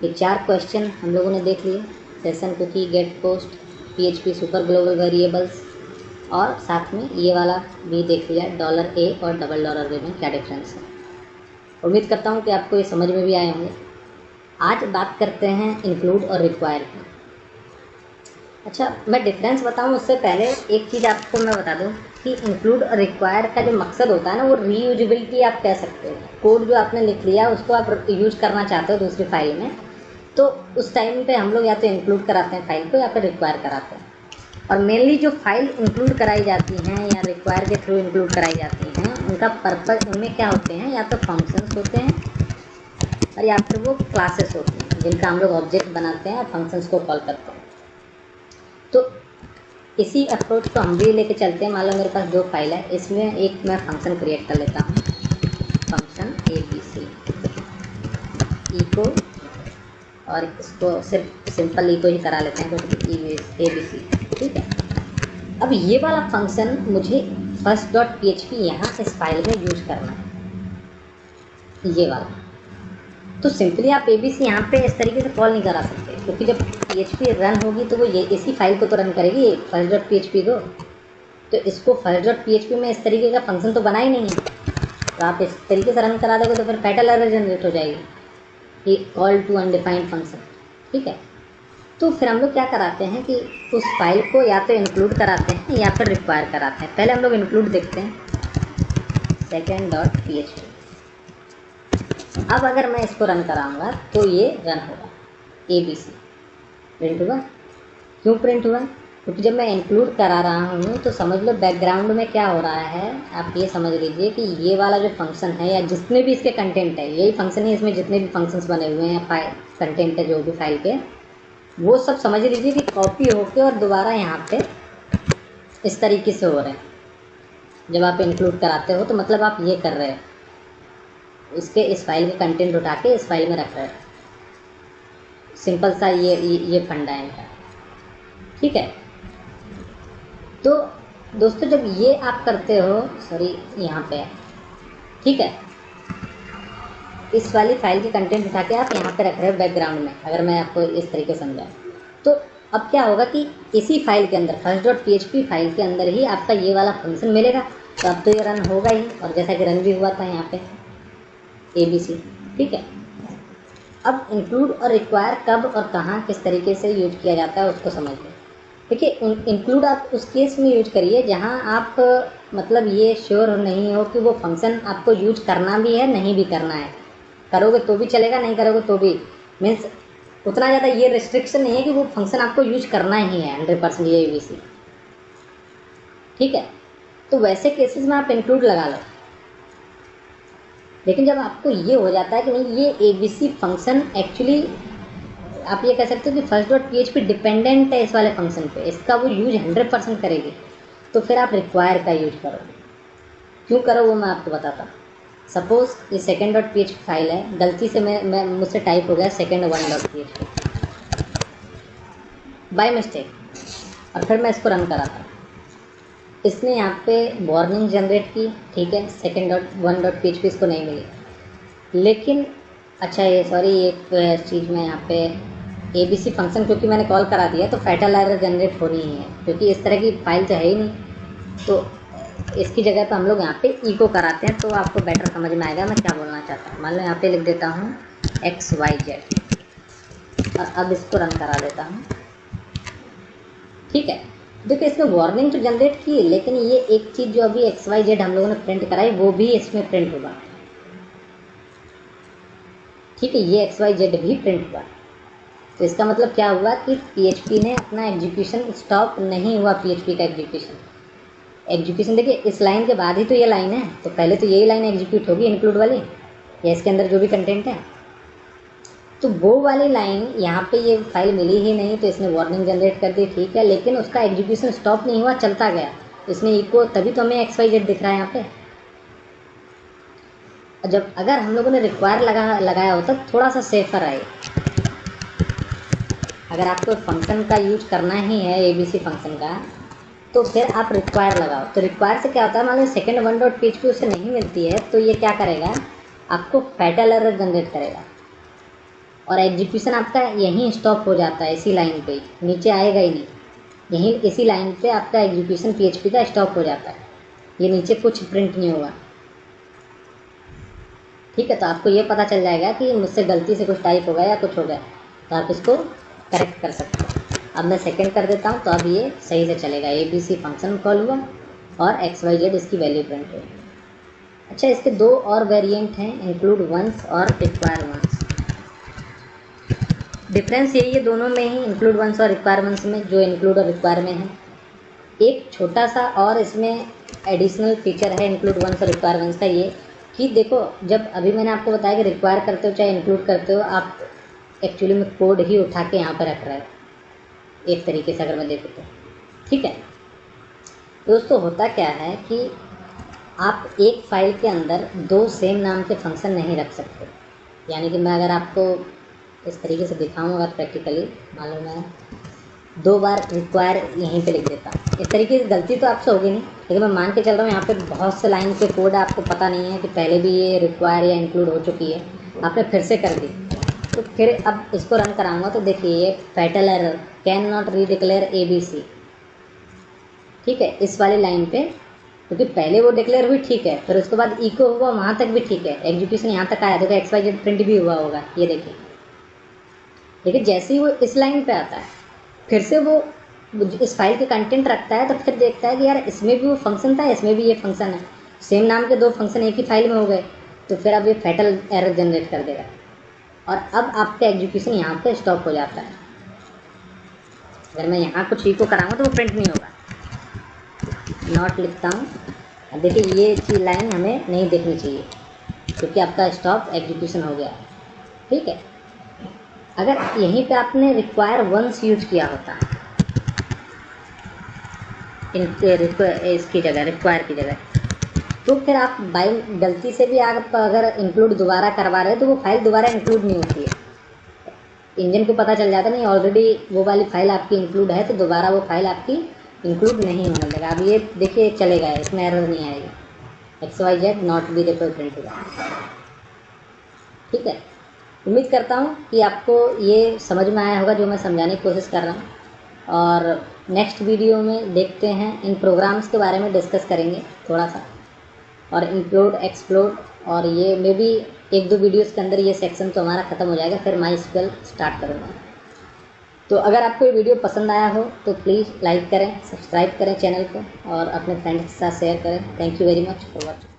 ये 4 क्वेश्चन हम लोगों ने देख लिए। Session cookie, get post, PHP super global variables, और साथ में ये वाला भी देख लिया $A और $B में क्या डिफरेंस है। उम्मीद करता हूँ कि आपको ये समझ में भी आए होंगे। आज बात करते हैं इंक्लूड और रिक्वायर की। अच्छा, मैं डिफरेंस बताऊँ उससे पहले एक चीज़ आपको मैं बता दूँ कि इंक्लूड और रिक्वायर का जो मकसद होता है ना, वो रीयूजेबिलिटी आप कह सकते हो। कोड जो आपने लिख लिया उसको आप यूज करना चाहते हो दूसरी फाइल में, तो उस टाइम पे हम लोग या तो इंक्लूड कराते हैं फाइल को या फिर रिक्वायर कराते हैं। और मेनली जो फाइल इंक्लूड कराई जाती हैं या रिक्वायर के थ्रू इंक्लूड कराई जाती हैं, उनका पर्पस, उनमें क्या होते हैं, या तो फंक्शंस होते हैं और या फिर वो क्लासेस होती हैं जिनका हम लोग ऑब्जेक्ट बनाते हैं और फंक्शंस को कॉल करते हैं। तो इसी अप्रोच को हम भी लेके चलते हैं। मान लो मेरे पास 2 फाइल है, इसमें एक मैं फंक्शन क्रिएट कर लेता हूँ, फंक्शन ABC इको, और इसको सिर्फ सिंपल इको ही करा लेते हैं क्योंकि ABC, ठीक है। अब ये वाला फंक्शन मुझे first.php यहाँ इस फाइल में यूज करना है, ये वाला। तो सिंपली आप ABC यहाँ पे इस तरीके से कॉल नहीं करा सकते, क्योंकि जब PHP रन होगी तो वो ये इसी फाइल को तो रन करेगी, first.php को। तो इसको first.php में इस तरीके का फंक्शन तो बना ही नहीं है, तो आप इस तरीके से रन करा दोगे तो फिर फैटल एरर जनरेट हो जाएगी कि कॉल टू अनडिफाइंड फंक्शन, ठीक है। तो फिर हम लोग क्या कराते हैं कि उस फाइल को या तो इंक्लूड कराते हैं या फिर रिक्वायर कराते हैं। पहले हम लोग इंक्लूड देखते हैं, second.php। अब अगर मैं इसको रन कराऊंगा तो ये रन होगा, ABC प्रिंट हुआ। क्यों प्रिंट हुआ? क्योंकि जब मैं इंक्लूड करा रहा हूँ तो समझ लो बैकग्राउंड में क्या हो रहा है, आप ये समझ लीजिए कि ये वाला जो फंक्शन है या जितने भी इसके कंटेंट है, यही फंक्शन है, इसमें जितने भी फंक्शंस बने हुए हैं, फाइल कंटेंट है जो भी फाइल के, वो सब समझ लीजिए कि कॉपी होके और दोबारा यहाँ पे इस तरीके से हो रहे हैं। जब आप इंक्लूड कराते हो तो मतलब आप ये कर रहे हो, इसके इस फाइल के कंटेंट उठा के इस फाइल में रख रहे हो। सिंपल सा ये फंडा है इनका, ठीक है। तो दोस्तों जब ये आप करते हो, सॉरी यहाँ पे, ठीक है, इस वाली फाइल के कंटेंट उठा के आप यहाँ पे रख रहे हो बैकग्राउंड में, अगर मैं आपको इस तरीके से समझाऊँ तो अब क्या होगा कि इसी फाइल के अंदर, first.php फाइल के अंदर ही आपका ये वाला फंक्शन मिलेगा। तो अब तो ये रन होगा ही, और जैसा कि रन भी हुआ था यहाँ पे ABC, ठीक है। अब इंक्लूड और रिक्वायर कब और कहाँ किस तरीके से यूज किया जाता है उसको समझ लो। देखिए, इंक्लूड आप उस केस में यूज करिए जहाँ आप मतलब ये श्योर नहीं हो कि वो फंक्शन आपको यूज करना भी है नहीं भी करना है। करोगे तो भी चलेगा, नहीं करोगे तो भी, मीन्स उतना ज़्यादा ये रिस्ट्रिक्शन नहीं है कि वो फंक्शन आपको यूज करना ही है 100% ये ABC, ठीक है। तो वैसे केसेस में आप इंक्लूड लगा लो। लेकिन जब आपको ये हो जाता है कि नहीं, ये ABC फंक्शन एक्चुअली आप ये कह सकते हो कि first.php डिपेंडेंट है इस वाले फंक्शन पे, इसका वो यूज 100% करेगी, तो फिर आप रिक्वायर का यूज करोगे। क्यों करो वो मैं आपको बताता हूँ। सपोज ये second.php फाइल है, गलती से मैं मुझसे टाइप हो गया second1.php बाय मिस्टेक, और फिर मैं इसको रन कराता हूँ। इसने यहाँ पे वार्निंग जनरेट की, ठीक है, second.1.php इसको नहीं मिली। लेकिन अच्छा, ये सॉरी एक चीज़ में यहाँ पे ABC फंक्शन क्योंकि मैंने कॉल करा दिया तो फैटल एरर जनरेट हो रही है, क्योंकि इस तरह की फाइल तो है ही नहीं। तो इसकी जगह पे हम लोग यहाँ पे इको कराते हैं, तो आपको बेटर समझ में आएगा मैं क्या बोलना चाहता हूँ। मान लो यहाँ पे लिख देता हूँ XYZ, और अब इसको रन करा देता हूँ, ठीक है। देखिए, इसमें वार्निंग तो जनरेट की, लेकिन ये एक चीज़ जो अभी XYZ हम लोगों ने प्रिंट कराई वो भी इसमें प्रिंट होगा, ठीक है, ये XYZ भी प्रिंट हुआ। तो इसका मतलब क्या हुआ कि PHP ने अपना एग्जीक्यूशन स्टॉप नहीं हुआ। PHP का एग्जीक्यूशन देखिए, इस लाइन के बाद ही तो ये लाइन है, तो पहले तो यही लाइन एग्जीक्यूट होगी इंक्लूड वाली, या इसके अंदर जो भी कंटेंट है। तो वो वाली लाइन यहाँ पे ये फाइल मिली ही नहीं, तो इसने वार्निंग जनरेट कर दी, ठीक है, लेकिन उसका एग्जीक्यूशन स्टॉप नहीं हुआ, चलता गया। इसने इको, तभी तो हमें XYZ दिख रहा है यहाँ पे। जब अगर हम लोगों ने रिक्वायर लगाया होता तो थोड़ा सा सेफर आए। अगर आपको फंक्शन का यूज करना ही है ABC फंक्शन का, तो फिर आप रिक्वायर लगाओ। तो रिक्वायर से क्या होता है, मान लो second1.php उसे नहीं मिलती है, तो ये क्या करेगा, आपको फैटल एरर जनरेट करेगा। और एग्जीक्यूशन आपका यहीं स्टॉप हो जाता है, इसी लाइन पे, नीचे आएगा ही नहीं, यहीं इसी लाइन पे आपका एग्जीक्यूशन PHP का स्टॉप हो जाता है, ये नीचे कुछ प्रिंट नहीं होगा। ठीक है, तो आपको ये पता चल जाएगा कि मुझसे गलती से कुछ टाइप हो गया या कुछ हो गया, तो आप इसको करेक्ट कर सकते हैं। अब मैं सेकंड कर देता हूँ, तो अब ये सही से चलेगा। ABC फंक्शन कॉल हुआ और XYZ इसकी वैल्यू प्रिंट हुई। अच्छा, इसके दो और वेरिएंट हैं, इंक्लूड वंस और रिक्वायर वंस। डिफरेंस यही है दोनों में ही, इंक्लूड वंस और रिक्वायर वंस में, जो इंक्लूड और रिक्वायर में है। एक छोटा सा और इसमें एडिशनल फीचर है इंक्लूड वंस और रिक्वायर वंस का, ये कि देखो, जब अभी मैंने आपको बताया कि रिक्वायर करते हो चाहे इंक्लूड करते हो, आप एक्चुअली में कोड ही उठा के यहाँ पर रख रहे हो एक तरीके से, अगर मैं देखूँ तो। ठीक है दोस्तों, होता क्या है कि आप एक फाइल के अंदर दो सेम नाम के फंक्शन नहीं रख सकते। यानी कि मैं अगर आपको इस तरीके से दिखाऊंगा प्रैक्टिकली, मान लो मैं 2 बार रिक्वायर यहीं पे लिख देता हूँ, इस तरीके की गलती तो आपसे होगी नहीं, लेकिन मैं मान के चल रहा हूँ यहाँ पे बहुत से लाइन के कोड आपको पता नहीं है कि पहले भी ये रिक्वायर या इंक्लूड हो चुकी है, आपने फिर से कर दी। तो फिर अब इसको रन कराऊंगा तो देखिए ये fatal error, can not redeclare ABC। ठीक है, इस वाली लाइन पे, क्योंकि पहले वो डिक्लेयर हुई, ठीक है, फिर उसके बाद इको हुआ, वहाँ तक भी ठीक है, एग्जीक्यूशन यहाँ तक आया, देखो XYZ प्रिंट भी हुआ होगा, ये देखिए। लेकिन जैसे ही वो इस लाइन पे आता है, फिर से वो इस फाइल के कंटेंट रखता है, तो फिर देखता है कि यार इसमें भी वो फंक्शन था, इसमें भी ये फंक्शन है, सेम नाम के दो फंक्शन एक ही फाइल में हो गए, तो फिर अब ये फैटल एरर जनरेट कर देगा और अब आपका एग्जीक्यूशन यहाँ पे स्टॉप हो जाता है। अगर मैं यहाँ कुछ इको कराऊंगा तो वो प्रिंट नहीं होगा। नॉट लिखता हूँ, अब देखिए ये चीज लाइन हमें नहीं देखनी चाहिए क्योंकि आपका स्टॉप एग्जीक्यूशन हो गया। ठीक है, अगर यहीं पे आपने रिक्वायर वंस यूज किया होता इसकी जगह, रिक्वायर की जगह, तो फिर आप बाई गलती से भी आप अगर इंक्लूड दोबारा करवा रहे हो तो वो फाइल दोबारा इंक्लूड नहीं होती है, इंजन को पता चल जाता नहीं ऑलरेडी वो वाली फाइल आपकी इंक्लूड है, तो दोबारा वो फाइल आपकी इंक्लूड नहीं होने लगा। अब ये देखिए चलेगा, इसमें एरर नहीं आएगी, XYZ नॉट बी देखो प्रिंट होगा। ठीक है, उम्मीद करता हूँ कि आपको ये समझ में आया होगा जो मैं समझाने की कोशिश कर रहा हूँ, और नेक्स्ट वीडियो में देखते हैं, इन प्रोग्राम्स के बारे में डिस्कस करेंगे थोड़ा सा, और इंक्लूड एक्सप्लोड, और ये मे बी 1-2 वीडियोस के अंदर ये सेक्शन तो हमारा ख़त्म हो जाएगा, फिर MySQL स्टार्ट करूँगा। तो अगर आपको ये वीडियो पसंद आया हो तो प्लीज़ लाइक करें, सब्सक्राइब करें चैनल को और अपने फ्रेंड्स के साथ शेयर करें। Thank you very much for watching.